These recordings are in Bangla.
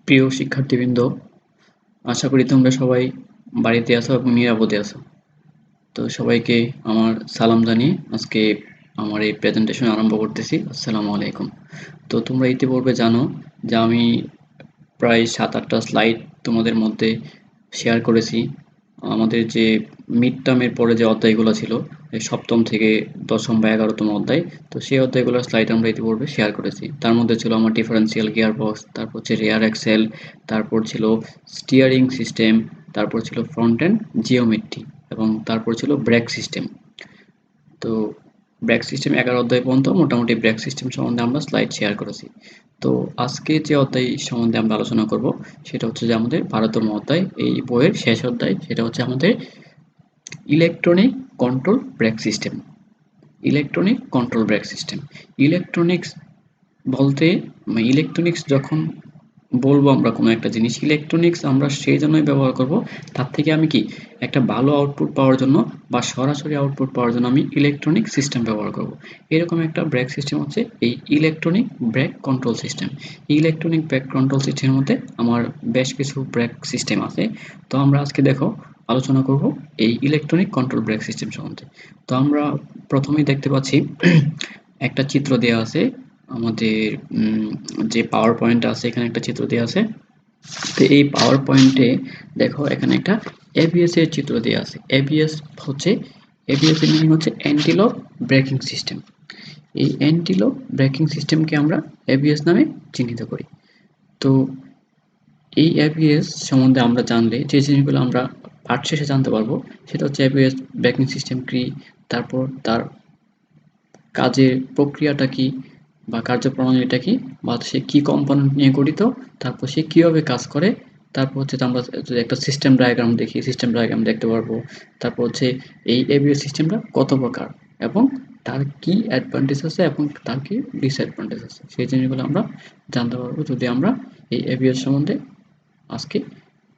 প্রিয় শিক্ষার্থীবৃন্দ, আশা করি তোমরা সবাই বাড়িতে আছো এবং নিরাপদে আছো। তো সবাইকে আমার সালাম জানিয়ে আজকে আমার এই প্রেজেন্টেশন আরম্ভ করতেছি। আসসালামু আলাইকুম। তো তোমরা ইতিপূর্বে জানো যে আমি প্রায় ৭-৮টা স্লাইড তোমাদের মধ্যে শেয়ার করেছি। আমাদের যে মিড টার্মের পরে যে অধ্যায়গুলো ছিল, এই ৭ম থেকে ১০ম বা ১১তম অধ্যায়, তো সেই অধ্যায়গুলোর স্লাইড আমরা ইতিপূর্বে শেয়ার করেছি। তার মধ্যে ছিল আমার ডিফারেনশিয়াল গিয়ারবক্স, তারপর হচ্ছে রেয়ার এক্সেল, তারপর ছিল স্টিয়ারিং সিস্টেম, তারপর ছিল ফ্রন্ট এন্ড জিওমেট্রি এবং তারপর ছিল ব্রেক সিস্টেম। তো ব্রেক সিস্টেম ১১ অধ্যায় পর্যন্ত মোটামুটি ব্রেক সিস্টেম সম্বন্ধে আমরা স্লাইড শেয়ার করেছি। তো আজকে যে অধ্যায় সম্বন্ধে আমরা আলোচনা করব সেটা হচ্ছে যে আমাদের ১২তম অধ্যায়, এই বইয়ের শেষ অধ্যায়। সেটা হচ্ছে আমাদের electronic control brake system. Electronic control brake system. Electronics বলতে ইলেকট্রনিক্স যখন বলবো আমরা কোনো একটা জিনিস, ইলেকট্রনিক্স আমরা সেই জন্যই ব্যবহার করব, তার থেকে আমি কি একটা ভালো আউটপুট পাওয়ার জন্য বা সরাসরি আউটপুট পাওয়ার জন্য আমি ইলেকট্রনিক সিস্টেম ব্যবহার করব। এরকম একটা ব্রেক সিস্টেম হচ্ছে এই electronic brake control system. Electronic brake control সিস্টেমের মধ্যে আমার বেশ কিছু ব্রেক সিস্টেম আছে। তো আমরা আজকে দেখো আলোচনা করব এই ইলেকট্রনিক কন্ট্রোল ব্রেক সিস্টেম সম্বন্ধে। তো আমরা প্রথমেই দেখতে পাচ্ছি একটা চিত্র দেওয়া আছে আমাদের যে পাওয়ার পয়েন্ট আছে, এখানে একটা চিত্র দেওয়া আছে। তো এই পাওয়ার পয়েন্টে দেখো এখানে একটা এবিএস এর চিত্র দেওয়া আছে। এবিএস হচ্ছে, এবিএস এর মিনিং হচ্ছে অ্যান্টি লক ব্রেকিং সিস্টেম। এই অ্যান্টি লক ব্রেকিং সিস্টেমকে আমরা এবিএস নামে চিহ্নিত করি। তো এই এবিএস সম্বন্ধে আমরা জানলে যে জিনিসগুলো আমরা পাঠ শেষে জানতে পারবো সেটা হচ্ছে এবিএস ব্রেকিং সিস্টেম কি, তারপর তার কাজের প্রক্রিয়াটা কি বা কার্যপ্রণালীটা কি, বা সে কি কম্পোনেন্ট নিয়ে গঠিত, তারপর সে কিভাবে কাজ করে, তারপর হচ্ছে আমরা যদি একটা সিস্টেম ডায়াগ্রাম দেখি, সিস্টেম ডায়াগ্রাম দেখতে পারবো। তারপর হচ্ছে এই এবিএস সিস্টেমটা কত প্রকার এবং তার কি অ্যাডভান্টেজ আছে এবং তার কি ডিসঅ্যাডভান্টেজ আছে, সেই জিনিসগুলো আমরা জানতে পারবো যদি আমরা এই এবিএস সম্বন্ধে আজকে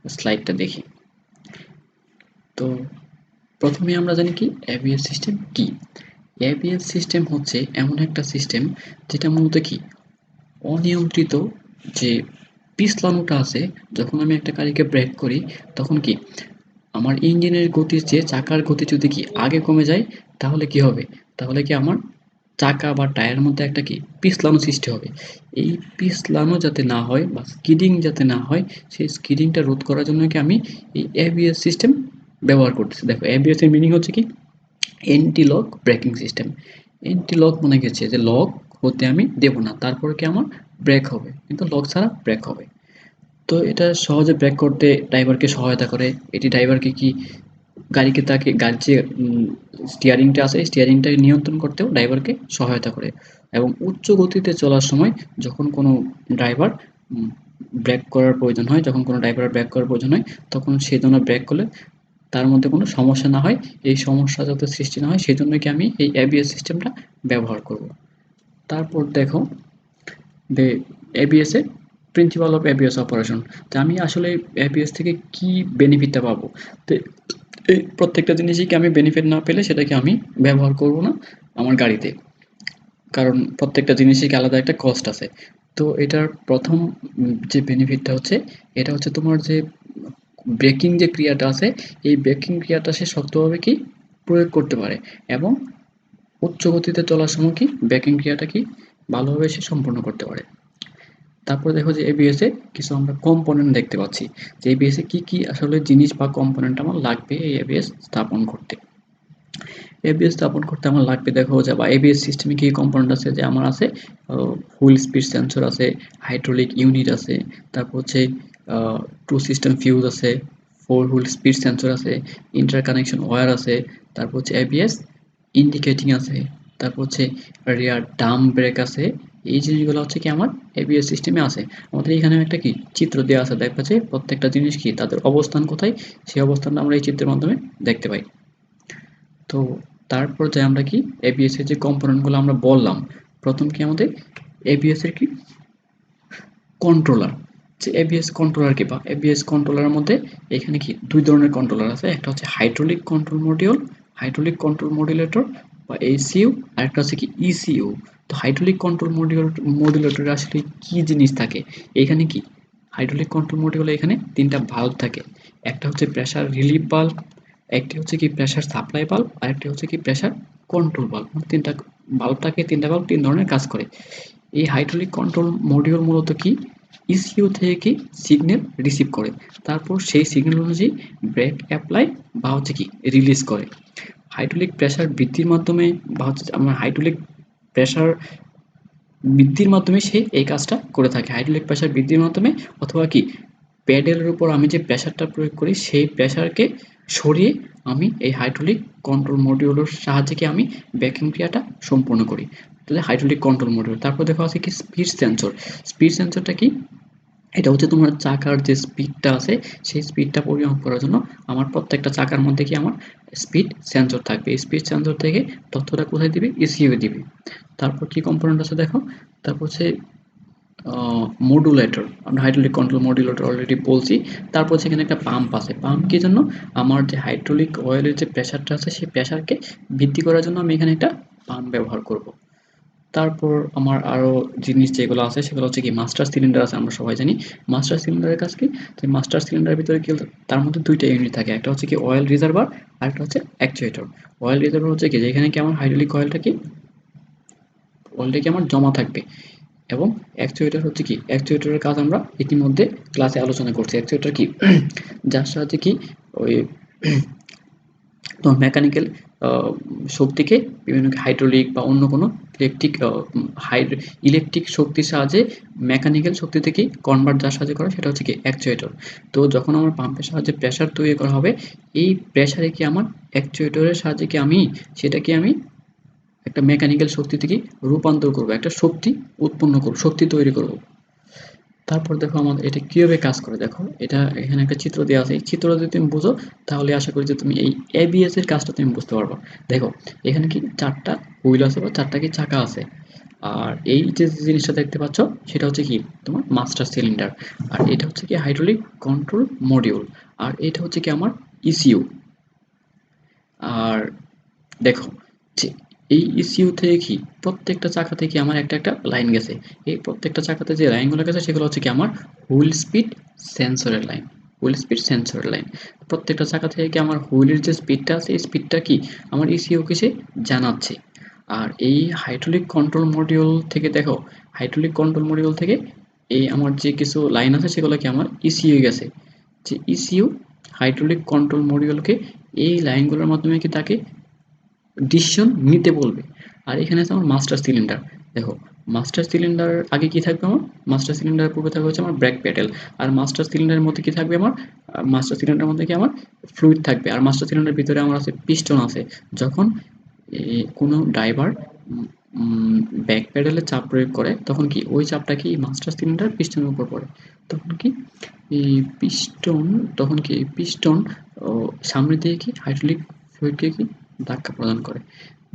স্লাইডটা দেখি। তো প্রথমে আমরা জানি কি এবিএস সিস্টেম কি। এবিএস সিস্টেম হচ্ছে এমন একটা সিস্টেম যেটা মূলত কি অনিয়ন্ত্রিত যে পিছলানোটা আছে, যখন আমি একটা গাড়িকে ব্রেক করি তখন কি আমার ইঞ্জিনের গতির চেয়ে চাকার গতি যদি কি আগে কমে যায়, তাহলে কি হবে, তাহলে কি আমার চাকা বা টায়ারের মধ্যে একটা কি পিছলানো সৃষ্টি হবে। এই পিছলানো যাতে না হয় বা স্কিডিং যাতে না হয়, সেই স্কিডিংটা রোধ করার জন্য কি আমি এই এবিএস সিস্টেম ব্যবহার করতেছি। দেখো এবিএস এর মিনিং হচ্ছে কি anti lock braking system. Anti lock মানে গেছে যে লক হতে আমি দেব না, তারপর কি আমার ব্রেক হবে, কিন্তু লক ছাড়া ব্রেক হবে। তো এটা সহজে ব্রেক করতে ড্রাইভারকে সহায়তা করে। এটি ড্রাইভারকে কি গাড়িকে তাকে গাড়ির যে স্টিয়ারিংটা আছে স্টিয়ারিংটাকে নিয়ন্ত্রণ করতেও ড্রাইভারকে সহায়তা করে। এবং উচ্চ গতিতে চলার সময় যখন কোনো ড্রাইভার ব্রেক করার প্রয়োজন হয়, যখন কোনো ড্রাইভারের ব্রেক করার প্রয়োজন হয়, তখন সে যেন ব্রেক করলে তার মধ্যে কোনো সমস্যা না হয়, এই সমস্যা যাতে সৃষ্টি না হয় সেজন্য কি আমি এই এবিএস সিস্টেমটা ব্যবহার করব। তারপর দেখো যে এবিএস এর প্রিন্সিপাল অফ এবিএস অপারেশন। তো আমি আসলে এবিএস থেকে কি বেনিফিটটা পাবো, তো এই প্রত্যেকটা জিনিসই কি আমি বেনিফিট না পেলে সেটাকে আমি ব্যবহার করব না আমার গাড়িতে, কারণ প্রত্যেকটা জিনিসই কি আলাদা একটা কস্ট আছে। তো এটার প্রথম যে বেনিফিটটা হচ্ছে, এটা হচ্ছে তোমার যে ব্রেকিং যে ক্রিয়াটা আছে, এই ব্রেকিং ক্রিয়াটা সে শক্তভাবে কি প্রয়োগ করতে পারে এবং উচ্চ গতিতে চলার সময় কি ব্রেকিং ক্রিয়াটা কি ভালোভাবে সে সম্পন্ন করতে পারে। তারপর দেখো যে এবিএস এ কিছু আমরা কম্পোনেন্ট দেখতে পাচ্ছি, যে এবিএস এ কি কি আসলে জিনিস বা কম্পোনেন্ট আমার লাগবে এই এবিএস স্থাপন করতে। এবিএস স্থাপন করতে আমার লাগবে দেখো যে, বা এবিএস সিস্টেমে কি কম্পোনেন্ট আছে, যে আমার আছে হুইল স্পিড সেন্সর আছে, হাইড্রোলিক ইউনিট আছে, তারপর হচ্ছে টু সিস্টেম ফিউজ আছে, ফোর হুইল স্পিড সেন্সর আছে, ইন্টার কানেকশন ওয়্যার আছে, তারপর হচ্ছে এবিএস ইন্ডিকেটিং আছে, তারপর হচ্ছে রিয়ার ডাম ব্রেক আছে। এই জিনিসগুলো হচ্ছে কি আমার এবিএস সিস্টেমে আছে। আমাদের এখানে একটা কি চিত্র দেওয়া আছে, দেখা যাচ্ছে প্রত্যেকটা জিনিস কি তাদের অবস্থান কোথায়, সেই অবস্থানটা আমরা এই চিত্রের মাধ্যমে দেখতে পাই। তো তারপর যাই আমরা কি এবিএস এর যে কম্পোনেন্টগুলো আমরা বললাম, প্রথম কি আমাদের এবিএস এর কি কন্ট্রোলার। যে এবিএস কন্ট্রোলার কি বা এবিএস কন্ট্রোলারের মধ্যে এখানে কি দুই ধরনের কন্ট্রোলার আছে, একটা হচ্ছে hydraulic control module, hydraulic control modulator বা এসিইউ, আর একটা হচ্ছে কি ইসিইউ। তো হাইড্রোলিক কন্ট্রোল মডিউলেটর আসলে কি জিনিস থাকে, এখানে কি হাইড্রোলিক কন্ট্রোল মডিউলে এখানে 3টা বাল্ব থাকে। একটা হচ্ছে প্রেসার রিলিফ বাল্ব, একটি হচ্ছে কি প্রেসার সাপ্লাই বাল্ব, আর একটি হচ্ছে কি প্রেসার কন্ট্রোল বাল্ব। 3টা বাল্ব থাকে, 3টা বাল্ব 3 ধরনের কাজ করে। এই হাইড্রোলিক কন্ট্রোল মডিউল মূলত কি ইসিইউ থেকে কি সিগন্যাল রিসিভ করে, তারপর সেই সিগন্যাল অনুযায়ী ব্রেক অ্যাপ্লাই বা হচ্ছে কি রিলিজ করে। হাইড্রোলিক প্রেসার বৃদ্ধির মাধ্যমে বা হচ্ছে আমরা হাইড্রোলিক প্রেসার বৃদ্ধির মাধ্যমে সে এই কাজটা করে থাকে। হাইড্রোলিক প্রেসার বৃদ্ধির মাধ্যমে অথবা কি প্যাডেলের উপর আমি যে প্রেসারটা প্রয়োগ করি সেই প্রেসারকে সরিয়ে আমি এই হাইড্রোলিক কন্ট্রোল মডিউলের সাহায্যে কি আমি ব্রেকিং ক্রিয়াটা সম্পূর্ণ করি। তাহলে হাইড্রোলিক কন্ট্রোল মডিউল। তারপর দেখো আছে কি স্পিড সেন্সর। স্পিড সেন্সরটা কি? এটা হচ্ছে তোমার চাকার যে স্পিডটা আছে সেই স্পিডটা পরিমাপ করার জন্য আমার প্রত্যেকটা চাকার মধ্যে কি আমার স্পিড সেন্সর থাকবে। এই স্পিড সেন্সর থেকে তথ্যটা কোথায় দিবে? ইসিইউ এ দিবে। তারপর কি কম্পোনেন্ট আছে দেখো, তারপর হচ্ছে মডুলেটর। আমরা হাইড্রোলিক কন্ট্রোল মডুলেটর অলরেডি বলছি। তারপর সেখানে একটা পাম্প আছে। পাম্প কি জন্য? আমার যে হাইড্রোলিক অয়েলের যে প্রেসারটা আছে সেই প্রেসারকে বৃদ্ধি করার জন্য আমি এখানে একটা পাম্প ব্যবহার করব। তারপর আমার আরও জিনিস যেগুলো আছে সেগুলো হচ্ছে কি মাস্টার সিলিন্ডার আছে, আমরা সবাই জানি মাস্টার সিলিন্ডারের কাজ কি। তো মাস্টার সিলিন্ডারের ভিতরে কি তার মধ্যে 2টা ইউনিট থাকে, একটা হচ্ছে কি অয়েল রিজার্ভার আর একটা হচ্ছে অ্যাকচুয়েটর। অয়েল রিজার্ভার হচ্ছে কি যেখানে কি আমার হাইড্রোলিক অয়েলটা কি আমার জমা থাকবে, এবং অ্যাকচুয়েটর হচ্ছে কি অ্যাকচুয়েটরের কাজ আমরা ইতিমধ্যে ক্লাসে আলোচনা করছি। অ্যাকচুয়েটর কি যার সাহায্যে কি ওই তোমার মেকানিক্যাল শক্তিকে বিভিন্ন হাইড্রোলিক বা অন্য কোনো ইলেকট্রিক ইলেকট্রিক শক্তির সাহায্যে মেকানিক্যাল শক্তি থেকে কনভার্ট যার সাহায্যে করা সেটা হচ্ছে কি অ্যাকচুয়েটর। তো যখন আমার পাম্পের সাহায্যে প্রেসার তৈরি করা হবে এই প্রেসারে কি আমার অ্যাকচুয়েটরের সাহায্যে কি আমি সেটাকে আমি একটা মেকানিক্যাল শক্তি থেকে রূপান্তর করব, একটা শক্তি উৎপন্ন করব, শক্তি তৈরি করব। তারপর দেখো আমাদের এটা কিভাবে কাজ করে দেখো, এটা এখানে একটা চিত্র দেওয়া আছে। এই চিত্রটা যদি তুমি বুঝো তাহলে আশা করি যে তুমি এই এবিএস এর কাজটা তুমি বুঝতে পারবা। দেখো এখানে কি 4টা হুইল আছে বা 4টা কি চাকা আছে, আর এই যে জিনিসটা দেখতে পাচ্ছ সেটা হচ্ছে কি তোমার মাস্টার সিলিন্ডার, আর এটা হচ্ছে কি হাইড্রোলিক কন্ট্রোল মডিউল, আর এটা হচ্ছে কি আমার ইসিইউ। আর দেখো যে এই ইসিইউ থেকে কি প্রত্যেকটা চাকা থেকে আমার একটা লাইন গেছে। এই প্রত্যেকটা চাকাতে যে লাইনগুলো গেছে সেগুলো হচ্ছে কি আমার হুইল স্পিড সেন্সরের লাইন। হুইল স্পিড সেন্সরের লাইন। প্রত্যেকটা চাকা থেকে কি আমার হুইলের যে স্পিডটা আছে এই স্পিডটা কি আমার ইসিইউকে সে জানাচ্ছে। আর এই হাইড্রোলিক কন্ট্রোল মডিউল থেকে দেখো, হাইড্রোলিক কন্ট্রোল মডিউল থেকে এই আমার যে কিছু লাইন আছে সেগুলো কি আমার ইসিইউ গেছে। যে ইসিইউ হাইড্রোলিক কন্ট্রোল মডিউলকে এই লাইনগুলোর মাধ্যমে কি তাকে ডিসিশন নিতে বলবে। আর এখানে আছে আমার মাস্টার সিলিন্ডার। দেখো মাস্টার সিলিন্ডার আগে কি থাকবে আমার, মাস্টার সিলিন্ডার পূর্বে থাকবে হচ্ছে আমার ব্রেক প্যাডেল। আর মাস্টার সিলিন্ডারের মধ্যে কি থাকবে আমার, মাস্টার সিলিন্ডারের মধ্যে কি আমার ফ্লুইড থাকবে। আর মাস্টার সিলিন্ডারের ভিতরে আমার আছে পিস্টন আছে। যখন কোনো ড্রাইভার ব্যাক প্যাডেলে চাপ প্রয়োগ করে তখন কি ওই চাপটা কি মাস্টার সিলিন্ডার পিস্টনের উপর পড়ে, তখন কি এই পিস্টন তখন কি পিস্টন সামনের দিকে কি হাইড্রোলিক ফ্লুইডকে কি ধাক্কা প্রদান করে।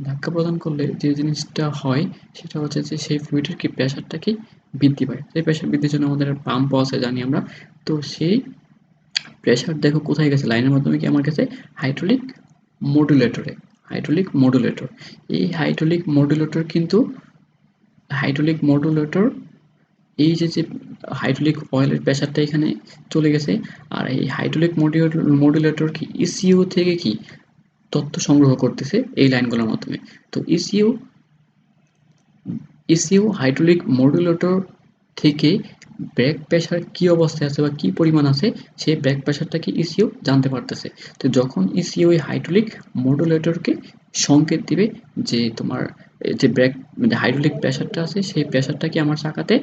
ধাক্কা প্রদান করলে যে জিনিসটা হয় সেটা হচ্ছে যে সেই ফ্লুইডের কি প্রেশারটা কি বৃদ্ধি পায়। সেই প্রেশার বৃদ্ধির জন্য আমাদের পাম্পও আছে জানি আমরা। তো সেই প্রেশার দেখো কোথায় গেছে, লাইনের মাধ্যমে কি আমার কাছে হাইড্রোলিক মডুলেটরে। হাইড্রোলিক মডুলেটর, এই হাইড্রোলিক মডুলেটর কিন্তু হাইড্রোলিক মডুলেটর এই যে হাইড্রোলিক অয়েলের প্রেশারটা এখানে চলে গেছে। আর এই হাইড্রোলিক মডুলেটর কি ইসিইউ থেকে কি তথ্য সংগ্রহ করতেছে এই লাইনগুলোর মাধ্যমে। তো ইসিইউ হাইড্রোলিক মডুলেটর থেকে ব্যাক প্রেশার কি অবস্থায় আছে বা কি পরিমাণ আছে সেই ব্যাক প্রেশারটা কি ইসিইউ জানতে পারতেছে। তো যখন ইসিইউ এই হাইড্রোলিক মডুলেটরকে সংকেত দিবে যে তোমার যে ব্রেক যে হাইড্রোলিক প্রেশারটা আছে সেই প্রেশারটা কি আমার চাকাতে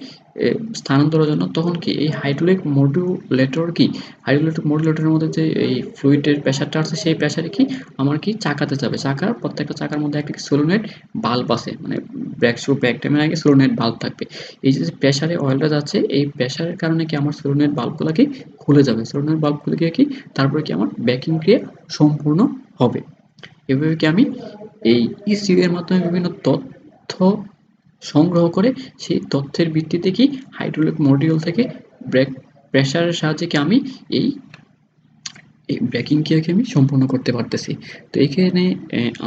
স্থানান্তরের জন্য, তখন কি এই হাইড্রোলিক মডুলেটর কি হাইড্রোলিক মডুলেটরের মধ্যে যে এই ফ্লুইডের প্রেশারটা আছে সেই প্রেশারে কি আমার কি চাকাতে যাবে। চাকার প্রত্যেকটা চাকার মধ্যে একটা সলিনয়েড বাল্ব আছে, মানে ব্রেক টাইমের আগে সলিনয়েড বাল্ব থাকবে। এই যে প্রেশারে অয়েলটা যাচ্ছে এই প্রেশারের কারণে কি আমার সলিনয়েড বাল্বগুলো কি খুলে যাবে। সলিনয়েড বাল্ব খুলে গিয়ে কি তারপরে কি আমার ব্রেকিং ক্রিয়া সম্পূর্ণ হবে। এভাবে কি আমি এই ইসিইউ এর মাধ্যমে বিভিন্ন তথ্য সংগ্রহ করে সেই তথ্যের ভিত্তিতে কি হাইড্রোলিক মডিউল থেকে ব্রেক প্রেশারের সাহায্যে কি আমি এই ব্রেকিং ক্রিয়াকে আমি সম্পূর্ণ করতে পারতেছি। তো এইখানে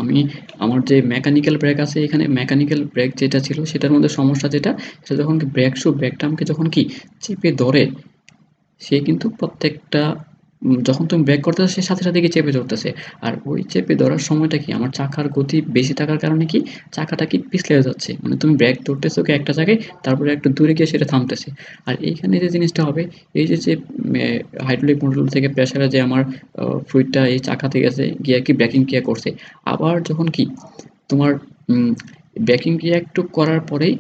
আমি আমার যে মেকানিক্যাল ব্রেক আছে এখানে মেকানিক্যাল ব্রেক যেটা ছিল সেটার মধ্যে সমস্যা যেটা, সেটা যখন ব্রেক শু ব্রেকটা আমাকে যখন কি চেপে ধরে সে কিন্তু প্রত্যেকটা যখন তুমি ব্রেক করতেছো সে সাথে, সাথে গিয়ে চেপে ধরতেছে। আর ওই চেপে ধরার সময়টা কি আমার চাকার গতি বেশি থাকার কারণে কি চাকাটা কি পিছলে যাচ্ছে। মানে তুমি ব্রেক ধরতেছো কি একটা জায়গায়, তারপরে একটু দূরে গিয়ে সেটা থামতেছে। আর এইখানে যে জিনিসটা হবে, এই যে হাইড্রোলিক মোটর থেকে প্রেসারে যে আমার ফ্লুইডটা এই চাকাতে গেছে, গিয়ে কি ব্রেকিং ক্রিয়া করছে। আবার যখন কি তোমার ব্রেকিং ক্রিয়া একটু করার পরেই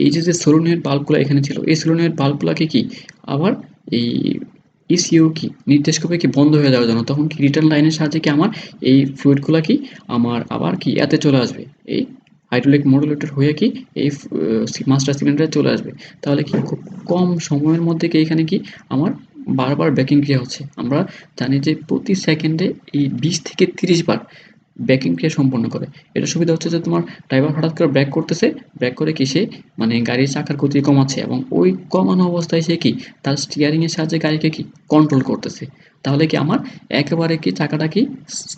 এই যে সলোনয়েড বাল্বগুলা এখানে ছিল, এই সলোনয়েড বাল্বগুলাকে কি আবার এই ইসিও কি নির্দেশ করবে কি বন্ধ হয়ে যাওয়ার জন্য। তখন কি রিটার্ন লাইনের সাহায্যে কি আমার এই ফ্লুইডগুলা কি আমার আবার কি ইয়াতে চলে আসবে, এই হাইড্রোলিক মডুলেটর হয়ে কি এই মাস্টার সিলিন্ডারে চলে আসবে। তাহলে কি খুব কম সময়ের মধ্যে কি এখানে কি আমার বারবার ব্রেকিং ক্রিয়া হচ্ছে। আমরা জানি যে প্রতি সেকেন্ডে এই 20 থেকে 30 বার ব্রেকিং ক্রিয়া সম্পন্ন করে। এটার সুবিধা হচ্ছে যে তোমার ড্রাইভার হঠাৎ করে ব্রেক করতেছে, ব্রেক করে কি সে মানে গাড়ির চাকার গতি কমাচ্ছে এবং ওই কমানো অবস্থায় সে কি তার স্টিয়ারিং এর সাহায্যে গাড়িকে কি কন্ট্রোল করতেছে। তাহলে কি আমার একেবারে কি চাকাটা কি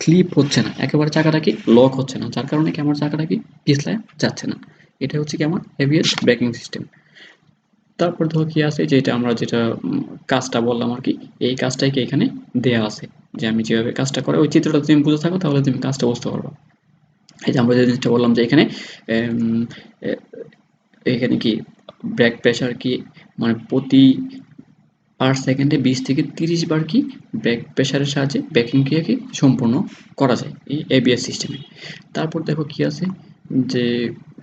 স্লিপ হচ্ছে না, একেবারে চাকাটা কি লক হচ্ছে না, যার কারণে কি আমার চাকাটা কি পিছলায় যাচ্ছে না। এটা হচ্ছে কি আমার এবিএস ব্রেকিং সিস্টেম। তারপর ধরো কি আছে যেটা আমরা যেটা কাজটা বললাম আর কি, এই কাজটাই কি এখানে দেয়া আছে, যে আমি যেভাবে কাজটা করে ওই চিত্রটা তুমি বুঝে থাকো তাহলে তুমি কাজটা বুঝতে পারবা। এই যে আমরা যে জিনিসটা বললাম যে এখানে এম, এ- এখানে কি ব্রেক প্রেসার কি মানে প্রতি পার সেকেন্ডে 20 থেকে 30 বার কি ব্রেক প্রেসারের সাহায্যে ব্রেকিং ক্রিয়া কি সম্পূর্ণ করা যায় এই এবিএস সিস্টেমে। তারপর দেখো কি আছে যে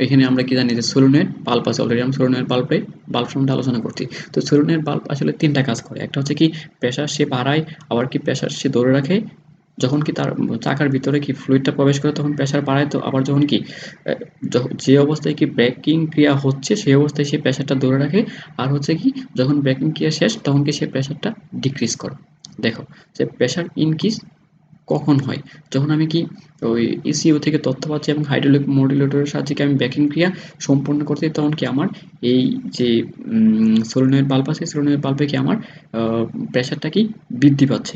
এখানে আমরা কি জানি যে সলিনয়েড বাল্ব আছে, অলরেডি আমরা সলিনয়েড বাল্ব সম্বন্ধে আলোচনা করছি। তো সলিনয়েড বাল্ব আসলে তিনটা কাজ করে, একটা হচ্ছে কি প্রেসার সে বাড়ায়, আবার কি প্রেসার সে ধরে রাখে, যখন কি তার চাকার ভিতরে কি ফ্লুইডটা প্রবেশ করে তখন প্রেসার বাড়ায়, তো আবার যখন কি যে অবস্থায় কি ব্রেকিং ক্রিয়া হচ্ছে সেই অবস্থায় সে প্রেসারটা ধরে রাখে। আর হচ্ছে কি যখন ব্রেকিং ক্রিয়া শেষ তখন কি সে প্রেসারটা ডিক্রিজ করে। দেখো যে প্রেসার ইনক্রিজ কখন হয়, যখন আমি কি ওই ইসিইউ থেকে তথ্য পাচ্ছি এবং হাইড্রোলিক মডুলেটরের সাহায্যে কি আমি ব্রেকিং ক্রিয়া সম্পন্ন করছি, তখন কি আমার এই যে সলিনয়েড বাল্ব আছে সলিনয়েড বাল্বে কি আমার প্রেসারটা কি বৃদ্ধি পাচ্ছে।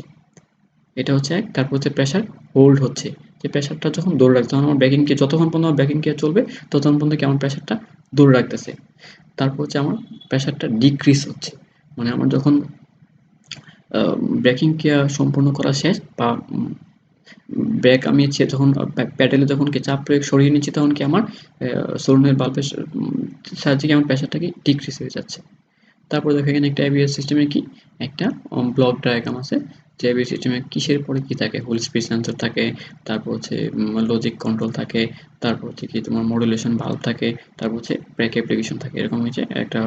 এটা হচ্ছে এক। তারপর হচ্ছে প্রেসার হোল্ড হচ্ছে, যে প্রেসারটা যখন ধরে রাখছে তখন আমার ব্রেকিং ক্রিয়া যতক্ষণ পর্যন্ত আমার ব্রেকিং ক্রিয়া চলবে ততক্ষণ পর্যন্ত কি আমার প্রেসারটা ধরে রাখতেছে। তারপর হচ্ছে আমার প্রেসারটা ডিক্রিজ হচ্ছে, মানে আমার যখন ব্রেকিং ক্রিয়া সম্পূর্ণ করা শেষ বা ব্রেক আমি যখন প্যাডেলে যখন কি চাপ প্রয়োগ সরিয়ে নিচ্ছি তখন কি আমার সলিনয়েড বাল্বের সাহায্যে কি আমার প্রেসারটা কি ডিক্রিজ হয়ে যাচ্ছে। তারপর দেখো এখানে একটা এবিএস সিস্টেমে কি একটা ব্লক ডায়াগ্রাম আছে, যে এবিএস সিস্টেমে কিসের পরে কি থাকে, হুইল স্পিড সেন্সর থাকে, তারপর হচ্ছে লজিক কন্ট্রোল থাকে, তারপর হচ্ছে কি তোমার মডুলেশন ভালভ থাকে, তারপর হচ্ছে ব্রেক অ্যাপ্লিকেশন থাকে, এরকম হচ্ছে একটা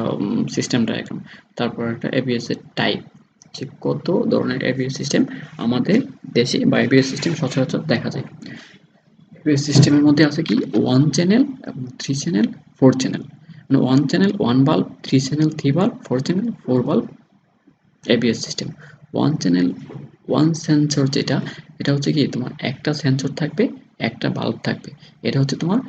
সিস্টেম ডায়াগ্রাম। তারপর একটা এবিএস এর টাইপ, যে কত ধরনের এবিএস সিস্টেম আমাদের দেশে বা এবিএস সিস্টেম সচরাচর দেখা যায়। এবিএস সিস্টেমের মধ্যে আছে কি ওয়ান চ্যানেল এবং থ্রি চ্যানেল, ফোর চ্যানেল, মানে one channel one bulb, three channel three bulb, four channel four bulb ABS system. One channel one sensor যেটা, এটা হচ্ছে কি তোমার একটা সেন্সর থাকবে, একটা বাল্ব থাকবে। এটা হচ্ছে তোমার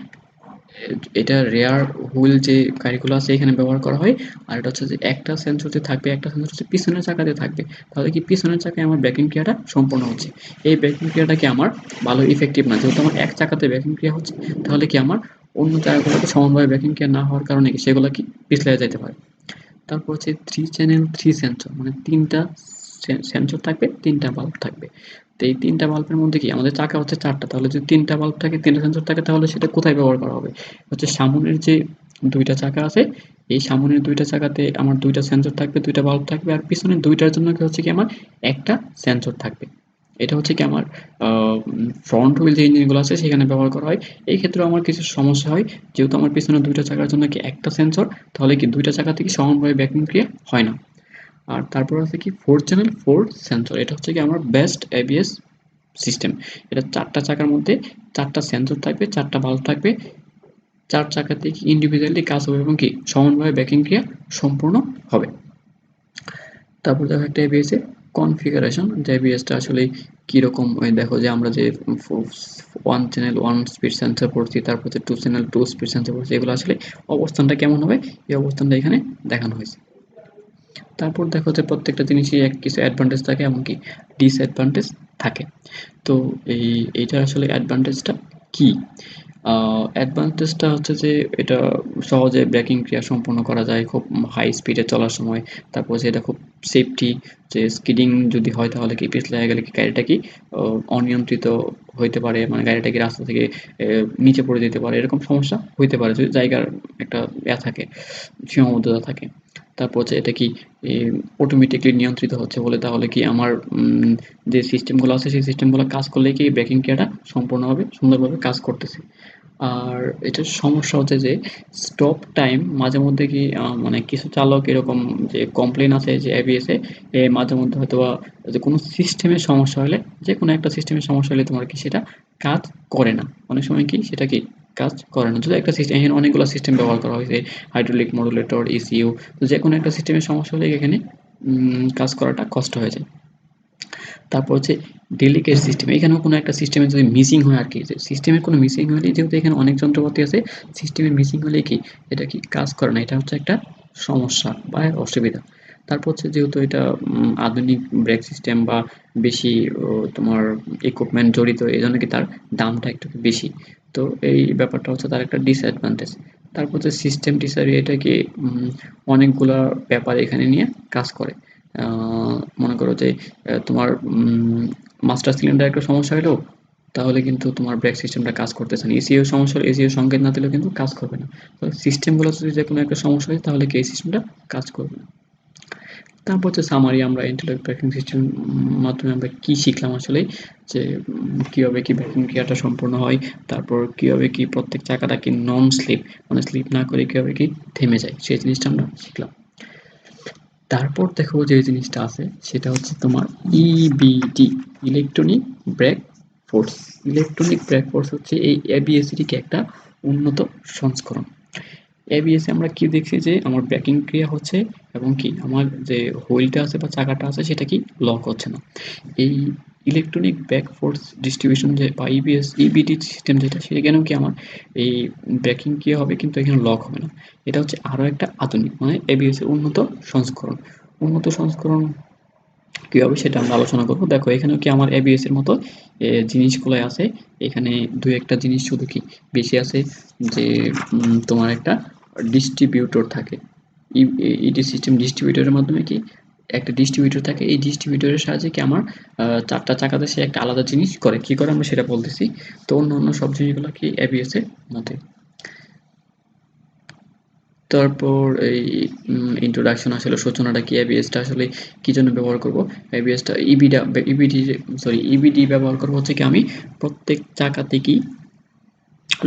এটা রেয়ার হুইল যে গাড়িগুলো আছে এখানে ব্যবহার করা হয়। আর এটা হচ্ছে যে একটা সেন্সর যে থাকবে, একটা সেন্সর হচ্ছে পিছনের চাকাতে থাকবে, তাহলে কি পিছনের চাকায় আমার ব্রেকিং ক্রিয়াটা সম্পন্ন হচ্ছে। এই ব্রেকিং ক্রিয়াটা কি আমার ভালো ইফেক্টিভ না, যেহেতু আমার এক চাকাতে ব্রেকিং ক্রিয়া হচ্ছে, তাহলে কি আমার অন্য জায়গাগুলোতে সমানভাবে ব্রেকিং ক্রিয়া না হওয়ার কারণে কি সেগুলো কি পিছলে যেতে পারে। তারপর হচ্ছে থ্রি চ্যানেল থ্রি সেন্সর, মানে তিনটা সেন্সর থাকবে, তিনটা বাল্ব থাকবে। তো এই তিনটা বাল্বের মধ্যে কি আমাদের চাকা হচ্ছে চারটা, তাহলে যদি তিনটা বাল্ব থাকে তিনটা সেন্সর থাকে তাহলে সেটা কোথায় ব্যবহার করা হবে, হচ্ছে সামনের যে দুইটা চাকা আছে এই সামনের দুইটা চাকাতে আমার দুইটা সেন্সর থাকবে, দুইটা বাল্ব থাকবে, আর পিছনের দুইটার জন্য কি হচ্ছে কি আমার একটা সেন্সর থাকবে। এটা হচ্ছে কি আমার ফ্রন্ট হুইল যে ইঞ্জিনগুলো আছে সেখানে ব্যবহার করা হয়। এই ক্ষেত্রে আমার কিছু সমস্যা হয়, যেহেতু আমার পিছনে দুইটা চাকার জন্য কি একটা সেন্সর, তাহলে কি দুইটা চাকা থেকে সমানভাবে ব্রেকিং ক্রিয়া হয় না। আর তারপর আছে কি ফোর চ্যানেল ফোর সেন্সর, এটা হচ্ছে কি আমার বেস্ট এবিএস সিস্টেম। এটা চারটা চাকার মধ্যে চারটা সেন্সর থাকবে, চারটা বাল্ব থাকবে, চার চাকাতে কি ইন্ডিভিজুয়ালি কাজ হবে এবং কি সমানভাবে ব্রেকিং ক্রিয়া সম্পূর্ণ হবে। তারপর দেখো একটা এবিএস এর কনফিগারেশন, যে এবিএসটা আসলে কীরকম, ওই দেখো যে আমরা যে one channel one speed sensor পড়ছি, তারপর হচ্ছে to channel to speed sensor পড়ছি, এগুলো আসলে অবস্থানটা কেমন হবে এই অবস্থানটা এখানে দেখানো হয়েছে। তারপর দেখো যে প্রত্যেকটা জিনিসই এক কিছু অ্যাডভান্টেজ থাকে এমনকি ডিসঅ্যাডভান্টেজ থাকে। তো এইটা আসলে অ্যাডভান্টেজটা কি, অ্যাডভান্টেজটা হচ্ছে যে এটা সহজে ব্রেকিং ক্রিয়া সম্পন্ন করা যায় খুব হাই স্পিডে চলার সময়। তারপর হচ্ছে এটা খুব সেফটি, যে স্কিডিং যদি হয় তাহলে কি পিছলে গেলে কি গাড়িটা কি অনিয়ন্ত্রিত হইতে পারে, মানে গাড়িটা কি রাস্তা থেকে নিচে পড়ে যেতে পারে, এরকম সমস্যা হইতে পারে যদি জায়গার একটা থাকে, সীমাবদ্ধতা থাকে। তারপর হচ্ছে এটা কি অটোমেটিকলি নিয়ন্ত্রিত হচ্ছে বলে তাহলে কি আমার যে সিস্টেমগুলো আছে সেই সিস্টেমগুলো কাজ করলেই কি ব্রেকিং ক্রিয়াটা সম্পূর্ণভাবে সুন্দরভাবে কাজ করতেছে। আর এটার সমস্যা হচ্ছে যে স্টপ টাইম মাঝে মধ্যে কি মানে কিছু চালক এরকম যে কমপ্লেন আছে যে এবিএসে মাঝে মধ্যে হয়তো বা যে কোনো সিস্টেমের সমস্যা হলে, যে কোনো একটা সিস্টেমের সমস্যা হলে তোমার কি সেটা কাজ করে না, অনেক সময় কি সেটা কি কাজ করে না। যদি একটা সিস্টেম, এখানে অনেকগুলো সিস্টেম ব্যবহার করা হয়েছে, হাইড্রোলিক মডুলেটর, ইসিইউ, তো যে কোনো একটা সিস্টেমের সমস্যা হলে এখানে কাজ করাটা কষ্ট হয়ে যায়। তারপর হচ্ছে ডেলিকেট সিস্টেম, এখানেও কোনো একটা সিস্টেমে যদি মিসিং হয় আর কি, যে সিস্টেমের কোনো মিসিং হলেই যেহেতু এখানে অনেক যন্ত্রপাতি আছে, সিস্টেমের মিসিং হলেই কি এটা কি কাজ করে না, এটা হচ্ছে একটা সমস্যা বা অসুবিধা। তারপর হচ্ছে যেহেতু এটা আধুনিক ব্রেক সিস্টেম বা বেশি তোমার ইকুইপমেন্ট জড়িত, এই জন্য কি তার দামটা একটু বেশি। তো এই ব্যাপারটা হচ্ছে তার একটা ডিসঅ্যাডভান্টেজ। তারপর হচ্ছে সিস্টেম টিসারি, এটা কি অনেকগুলা ব্যাপার এখানে নিয়ে কাজ করে। মনে করো যে তোমার মাস্টার সিলিন্ডার একটা সমস্যা হলো, তাহলে কিন্তু তোমার ব্রেক সিস্টেমটা কাজ করতেছে না। এসিও সমস্যা হলে এসিও সংকেত না দিলেও কিন্তু কাজ করবে না। তো সিস্টেমগুলো যদি যে কোনো একটা সমস্যা হয় তাহলে কি এই সিস্টেমটা কাজ করবে না। তারপর হচ্ছে সামারি, আমরা ইন্টারলক ব্রেকিং সিস্টেম মাধ্যমে আমরা কি শিখলাম আসলে, যে কীভাবে কি ব্রেকিং ক্রিয়াটা সম্পূর্ণ হয়, তারপর কীভাবে কি প্রত্যেক চাকাটা কি নন স্লিপ, মানে স্লিপ না করে কীভাবে কি থেমে যায়, সেই জিনিসটা আমরা শিখলাম। তারপর দেখো যে জিনিসটা আছে সেটা হচ্ছে তোমার EBD, electronic brake force. Electronic brake force হচ্ছে এই এবিএসিডিকে একটা উন্নত সংস্করণ। এবিএসে আমরা কি দেখছি যে আমার ব্রেকিং ক্রিয়া হচ্ছে এবং কি আমার যে হুইলটা আছে বা চাকাটা আছে সেটা কি লক হচ্ছে না। এই ইলেকট্রনিক ব্রেক ফোর্স ডিস্ট্রিবিউশন যে বা ইবিএস ইবিডি সিস্টেম যেটা, সেখানেও কি আমার এই ব্রেকিং ক্রিয়া হবে কিন্তু এখানে লক হবে না। এটা হচ্ছে আরও একটা আধুনিক, মানে এবিএস এর উন্নত সংস্করণ। উন্নত সংস্করণ কী হবে সেটা আমরা আলোচনা করব। দেখো এখানেও কি আমার এবিএস এর মতো জিনিসগুলোই আছে। এখানে দু একটা জিনিস শুধু কি বেশি আছে, যে তোমার একটা ডিস্ট্রিবিউটর থাকে। ইডি সিস্টেম ডিস্ট্রিবিউটরের মাধ্যমে কি একটা ডিস্ট্রিবিউটর থাকে, এই ডিস্ট্রিবিউটরের সাহায্যে কি আমার চারটা চাকাতে সে একটা আলাদা জিনিস করে, কি করে আমরা সেটা বলতেছি। তো অন্য অন্য সব জিনিসগুলো কি এবিএস এর মতে। তারপর এই ইন্ট্রোডাকশন আসলে সূচনাটা কি, এবিএসটা আসলে কী জন্য ব্যবহার করব, এবিএসটা ইবিডি ব্যবহার করবো হচ্ছে কি আমি প্রত্যেক চাকাতে কি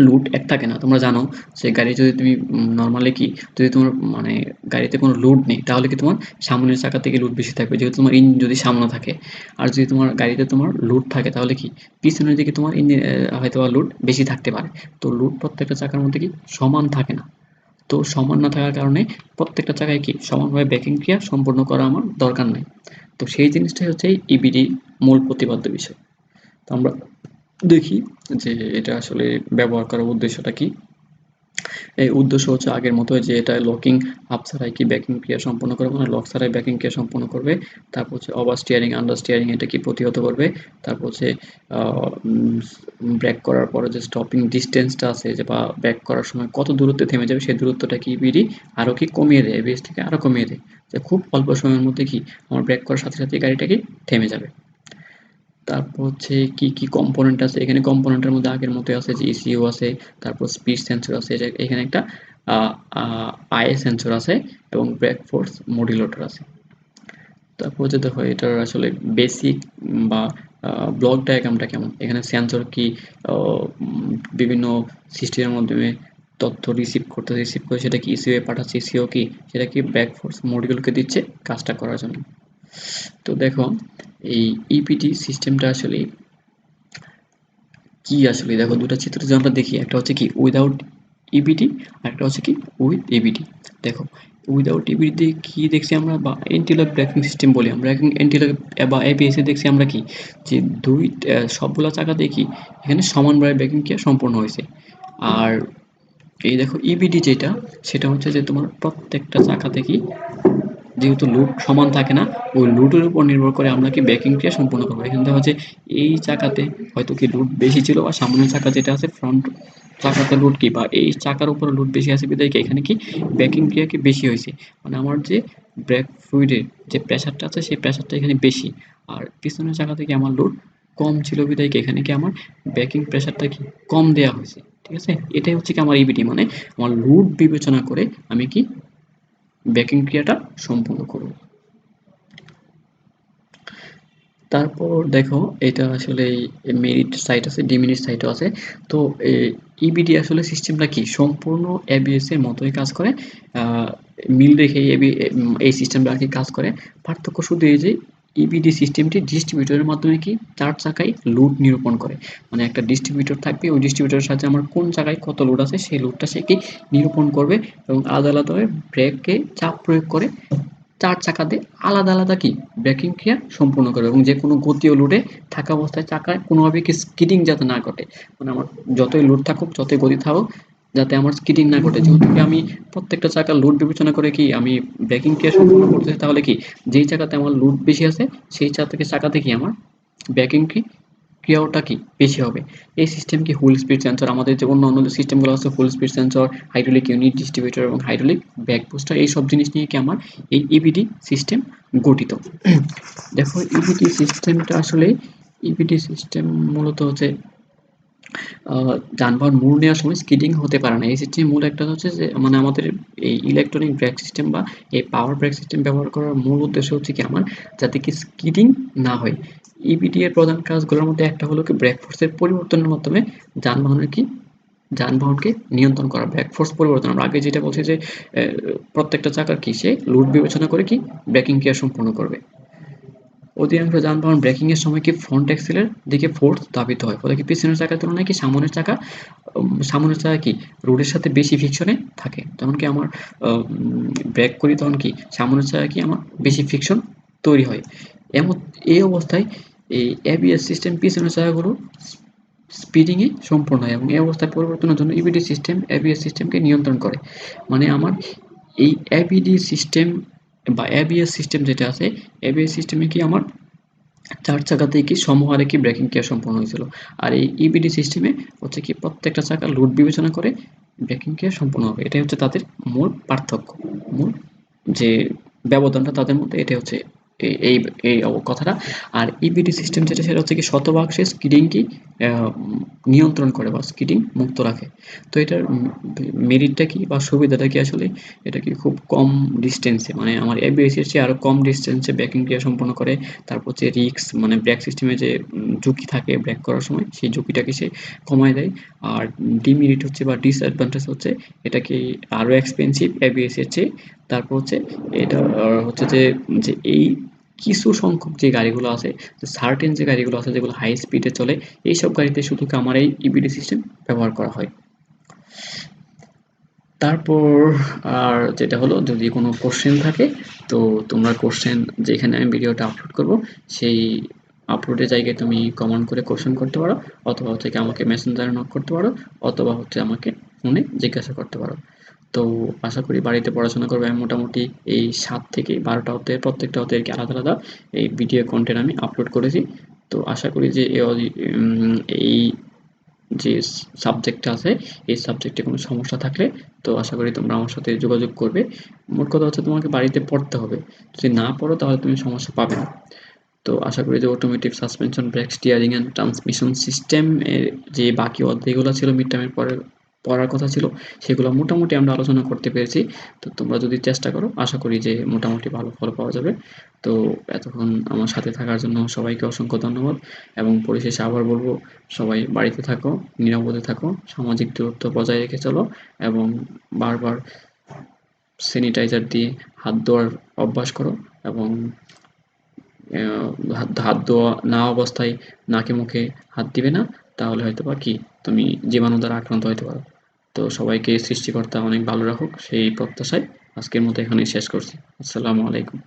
লুট এক থাকে না, তোমরা জানো যে গাড়ি যদি তুমি নর্মালি কি, যদি তোমার মানে গাড়িতে কোনো লুট নেই তাহলে কি তোমার সামনের চাকা থেকে লুট বেশি থাকবে, যেহেতু তোমার ইঞ্জিন যদি সামনে থাকে। আর যদি তোমার গাড়িতে তোমার লুট থাকে তাহলে কি পিছনের দিকে তোমার ইঞ্জিন হয়তো লুট বেশি থাকতে পারে। তো লুট প্রত্যেকটা চাকার মধ্যে কি সমান থাকে না। তো সমান না থাকার কারণে প্রত্যেকটা চাকায় কি সমানভাবে ব্রেকিং ক্রিয়া সম্পন্ন করা আমার দরকার নাই। তো সেই জিনিসটাই হচ্ছে ইবিডি মূল প্রতিপাদ্য বিষয়। তো আমরা দেখি যে এটা আসলে ব্যবহার করার উদ্দেশ্যটা কি। এই উদ্দেশ্য হচ্ছে আগের মতো, যে এটা লকিং আপ ছাড়াই কি ব্রেকিং ক্রিয়া সম্পন্ন করবে, মানে লক ছাড়াই ব্রেকিং ক্রিয়া সম্পন্ন করবে। তারপর হচ্ছে ওভার স্টিয়ারিং, আন্ডার স্টিয়ারিং এটা কি প্রতিহত করবে। তারপর হচ্ছে ব্রেক করার পরে যে স্টপিং ডিস্টেন্সটা আছে, যে বা ব্রেক করার সময় কত দূরত্বে থেমে যাবে সেই দূরত্বটা কি ইবিডি আরও কি কমিয়ে দেয়, এবিএস থেকে আরও কমিয়ে দেয়, যে খুব অল্প সময়ের মধ্যে কি আমার ব্রেক করার সাথে সাথে গাড়িটা কি থেমে যাবে। তারপর হচ্ছে কি কি কম্পোনেন্ট আছে, এখানে কম্পোনেন্টের মধ্যে আগের মতোই আছে, যে ইসিইউ আছে, তারপর স্পিড সেন্সর আছে, এখানে একটা আইএ সেন্সর আছে এবং ব্রেক ফোর্স মডুলেটর আছে। তারপর হচ্ছে দেখো এটার আসলে বেসিক বা ব্লক ডায়াগ্রামটা কেমন, এখানে সেন্সর কি বিভিন্ন সিস্টেমের মাধ্যমে তথ্য রিসিভ করে সেটা কি ইসিইউ এ পাঠাচ্ছে, ইসিইউ কি সেটা কি ব্রেক ফোর্স মডিউলকে দিচ্ছে কাজটা করার জন্য। তো দেখো এই ইপিটি সিস্টেমটা আসলে কি, আসলে দেখো দুটো চিত্র যদি আমরা দেখি, একটা হচ্ছে কি উইদাউট ইবিটি আর একটা হচ্ছে কি উইথ ইবিটি। দেখো উইদাউট ইবিটি কি দেখছি আমরা, বা এন্টিলক ব্রেকিং সিস্টেম বলি আমরা, এখন এন্টিলক বা এবিএস এ দেখছি আমরা কি, যে সবগুলা চাকাতে কি এখানে সমানভাবে ব্রেকিং ক্রিয়া সম্পন্ন হয়েছে। আর এই দেখো ইবিডি যেটা, সেটা হচ্ছে যে তোমার প্রত্যেকটা চাকাতে কি যেহেতু লুট সমান থাকে না, ওই লুটের উপর নির্ভর করে আমরা কি ব্রেকিং ক্রিয়া সম্পন্ন করবো। এখানে দেখা হচ্ছে এই চাকাতে হয়তো কি লুট বেশি ছিল, বা সামনের চাকা যেটা আছে ফ্রন্ট চাকাতে লুট কি বা এই চাকার উপরে লুট বেশি আছে বিধায় কি এখানে কি ব্রেকিং ক্রিয়া কি বেশি হয়েছে, মানে আমার যে ব্রেক ফ্লুইডের যে প্রেসারটা আছে সেই প্রেসারটা এখানে বেশি, আর পিছনের চাকা থেকে আমার লোড কম ছিল বিধায় কি এখানে কি আমার ব্রেকিং প্রেসারটা কি কম দেওয়া হয়েছে। ঠিক আছে, এটাই হচ্ছে কি আমার ইবিডি, মানে আমার লোড বিবেচনা করে আমি কি ব্রেকিং ক্রিয়াটা সম্পূর্ণ করব। তারপর দেখো এটা আসলে মেরিট সাইট আছে, ডিমেরিট সাইটও আছে। তো ইবিডি আসলে সিস্টেমটা কি সম্পূর্ণ এবিএস এর মতোই কাজ করে, মিল রেখে এই সিস্টেমটা আর কি কাজ করে। পার্থক্য শুধু এই যে ইবিডি সিস্টেমটি ডিস্ট্রিবিউটরের মাধ্যমে কি 4 চাকায় লোড নিরূপণ করে, মানে একটা ডিস্ট্রিবিউটর থাকবে, ওই ডিস্ট্রিবিউটরের সাথে আমার কোন জায়গায় কত লোড আছে সেই লোডটা সে কি নিরূপণ করবে এবং আলাদা আলাদাভাবে ব্রেকে চাপ প্রয়োগ করে 4 চাকা দিয়ে আলাদা আলাদা কি ব্রেকিং ক্রিয়া সম্পূর্ণ করবে এবং যে কোনো গতি ও লোডে থাকা অবস্থায় চাকায় কোনোভাবে কি স্কিডিং যাতে না ঘটে, মানে আমার যতই লোড থাকুক যতই গতি থাকুক যাতে আমার স্কিডিং না ঘটে। যেহেতু কি আমি প্রত্যেকটা চাকার লোড বিবেচনা করে কি আমি ব্রেকিং ক্রিয়া সম্পূর্ণ করতেছি, তাহলে কি যেই চাকাতে আমার লোড বেশি আছে সেই চাকাতে কি আমার ব্রেকিং ক্রিয়াটা কি বেশি হবে। এই সিস্টেম কি হুইল স্পিড সেন্সর, আমাদের যে অন্য সিস্টেমগুলো আছে wheel speed sensor, hydraulic unit, distributor এবং হাইড্রোলিক ব্যাক বুস্টার, এই সব জিনিস নিয়ে কি আমার এই ইবিডি সিস্টেম গঠিত। দেখো ইবিডি সিস্টেমটা আসলে ইবিডি সিস্টেম মূলত হচ্ছে যানবাহন মোড় নেওয়ার সময় স্কিডিং হতে পারে না। এই সিস্টেমের মূল একটা হচ্ছে যে মানে আমাদের এই ইলেকট্রনিক ব্রেক সিস্টেম বা এই পাওয়ার ব্রেক সিস্টেম ব্যবহার করার মূল উদ্দেশ্য হচ্ছে কি আমার যাতে কি স্কিডিং না হয়। ইবিডি এর প্রধান কাজগুলোর মধ্যে একটা হলো কি ব্রেক ফোর্সের পরিবর্তনের মাধ্যমে যানবাহনের কি যানবাহনকে নিয়ন্ত্রণ করা। ব্রেক ফোর্স পরিবর্তন আমরা আগে যেটা বলছি যে প্রত্যেকটা চাকার কি সে লোড বিবেচনা করে কি ব্রেকিং ক্রিয়া সম্পূর্ণ করবে। অধিকাংশ যানবাহন ব্রেকিং এর সময় কি ফ্রন্ট অ্যাক্সেলের দিকে ফোর্স ধাবিত হয়, ফলে কি পিছনের চাকার তুলনায় কি সামনের চাকা কি রোডের সাথে বেশি ফ্রিকশনে থাকে। যখন কি আমার ব্রেক করি তখন কি সামনের চাকা কি আমার বেশি ফ্রিকশন তৈরি হয়। এমন এই অবস্থায় এই এবিএস সিস্টেম পিছনের চাকাগুলো স্পিডিং এ সম্পূর্ণ হয় এবং এই অবস্থায় পরিবর্তনের জন্য ইবিডি সিস্টেম এবিএস সিস্টেমকে নিয়ন্ত্রণ করে। মানে আমার এই এবিডি সিস্টেম বা এবিএস সিস্টেম যেটা আছে, এবিএস সিস্টেমে কি আমার ৪ চাকাতেই কি সমহারে কি ব্রেকিং ক্রিয়া সম্পন্ন হয়েছিল। আর এই ইবিডি সিস্টেমে হচ্ছে কি প্রত্যেকটা চাকা লোড বিবেচনা করে ব্রেকিং ক্রিয়া সম্পন্ন হবে। এটাই হচ্ছে তাদের মূল পার্থক্য। মূল যে ব্যবধানটা তাদের মধ্যে এটাই হচ্ছে এই এই এই কথাটা। আর ইবিডি সিস্টেম যেটা সেটা হচ্ছে কি শতভাগ সে স্কিডিংকে নিয়ন্ত্রণ করে বা স্কিডিং মুক্ত রাখে। তো এটার মেরিটটা কি বা সুবিধাটা কি আসলে এটা কি খুব কম ডিস্টেন্সে, মানে আমার এবিএস এর চেয়ে আরো কম ডিস্টেন্সে ব্রেকিং ক্রিয়া সম্পন্ন করে। তারপর হচ্ছে রিস্ক মানে ব্রেক সিস্টেমে যে ঝুঁকি থাকে ব্রেক করার সময় সেই ঝুঁকিটাকে সে কমায় দেয়। আর ডিমেরিট হচ্ছে বা ডিসঅ্যাডভান্টেজ হচ্ছে এটা কি আরো এক্সপেন্সিভ এবিএস এর চেয়ে। তারপর হচ্ছে এটা হচ্ছে যে যে এই কিছু সংখ্যক যে গাড়িগুলো আছে, যে সার্টেন যে গাড়িগুলো আছে যেগুলো হাই স্পিডে চলে, এইসব গাড়িতে শুধু আমার এই ইবিডি সিস্টেম ব্যবহার করা হয়। তারপর আর যেটা হলো যদি কোনো কোশ্চেন থাকে তো তোমরা কোশ্চেন যেখানে আমি ভিডিওটা আপলোড করব সেই আপলোডের জায়গায় তুমি কমেন্ট করে কোশ্চেন করতে পারো, অথবা হচ্ছে কি আমাকে মেসেঞ্জারে নক করতে পারো, অথবা হচ্ছে আমাকে ফোনে জিজ্ঞাসা করতে পারো। তো আশা করি বাড়িতে পড়াশোনা করবে। আমি মোটামুটি এই 7 থেকে 12টা অধ্যায়ের প্রত্যেকটা অধ্যায়ের কি আলাদা আলাদা এই ভিডিও কন্টেন্ট আমি আপলোড করেছি। তো আশা করি যে এই যে সাবজেক্টটা আছে এই সাবজেক্টে কোনো সমস্যা থাকলে তো আশা করি তোমরা আমার সাথে যোগাযোগ করবে। মোট কথা হচ্ছে তোমাকে বাড়িতে পড়তে হবে, যদি না পড়ো তাহলে তুমি সমস্যা পাবে না। তো আশা করি যে automatic suspension brake steering and transmission system এর যে বাকি অধ্যায়গুলো ছিল মিড টার্মের পরে পড়ার কথা ছিল সেগুলো মোটামুটি আমরা আলোচনা করতে পেরেছি। তো তোমরা যদি চেষ্টা করো আশা করি যে মোটামুটি ভালো ফল পাওয়া যাবে। তো এতক্ষণ আমার সাথে থাকার জন্য সবাইকে অসংখ্য ধন্যবাদ এবং পরিশেষে আবার বলবো সবাই বাড়িতে থাকো, নিরাপদে থাকো, সামাজিক দূরত্ব বজায় রেখে চলো এবং বারবার স্যানিটাইজার দিয়ে হাত ধোয়ার অভ্যাস করো এবং হাত ধোয়া না অবস্থায় নাকে মুখে হাত দিবে না, তাহলে হয়তো বা কি তুমি জীবাণু দ্বারা আক্রান্ত হতে পারো। তো সবাইকে সৃষ্টিকর্তা অনেক ভালো রাখুক সেই প্রত্যাশায় আজকের মতো এখানেই শেষ করছি। আসসালামু আলাইকুম।